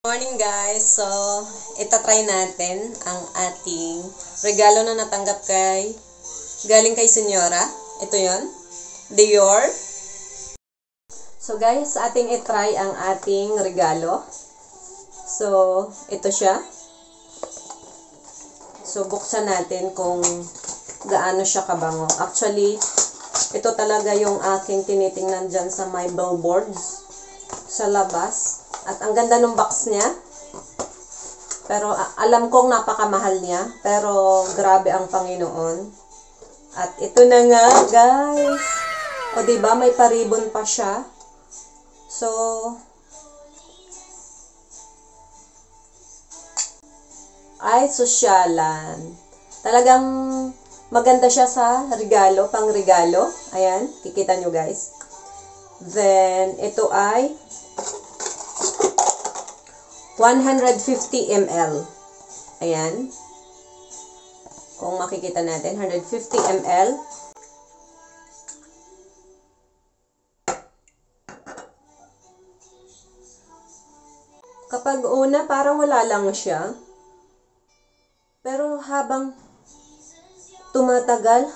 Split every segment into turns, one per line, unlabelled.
Morning guys! So, itatry natin ang ating regalo na natanggap galing kay Senyora. Ito yon, Dior. So guys, sa ating itry ang ating regalo. So, ito siya. So, buksan natin kung gaano siya kabango. Actually, ito talaga yung aking tinitingnan dyan sa my billboards sa labas. At ang ganda ng box niya. Pero alam kong napakamahal niya. Pero grabe ang Panginoon. At ito na nga, guys. O diba, may paribon pa siya. So, ay sosyalan. Talagang maganda siya sa regalo, pang regalo. Ayan, kikita nyo guys. Then, ito ay 150 ml. Ayan. Kung makikita natin, 150 ml. Kapag una, parang wala lang siya. Pero habang tumatagal,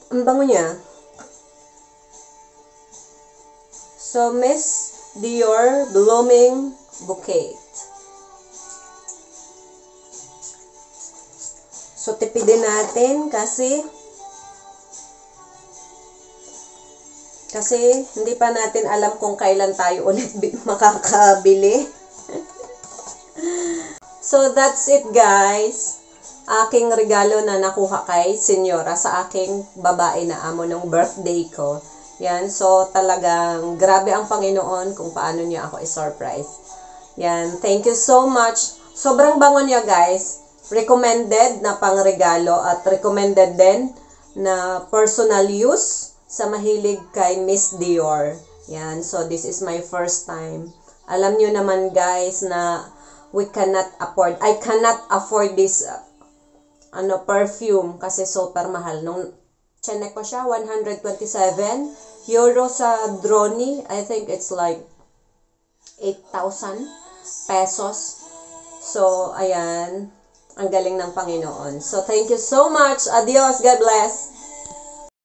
ang bango niya. So, Miss Dior Blooming Bouquet. So, tipidin natin kasi hindi pa natin alam kung kailan tayo ulit makakabili. So, that's it guys. Aking regalo na nakuha kay Senyora sa aking babae na amo ng birthday ko. Yan, so talagang grabe ang Panginoon kung paano niya ako i-surprise. Yan, thank you so much. Sobrang bango niya guys. Recommended na pangregalo at recommended din na personal use sa mahilig kay Miss Dior. Yan, so this is my first time. Alam niyo naman guys na I cannot afford this perfume kasi super mahal. Nung chinek ko siya, 127 euro sa Droni. I think it's like 8,000 pesos. So, ayan. Ang galing ng Panginoon. So, thank you so much. Adios. God bless.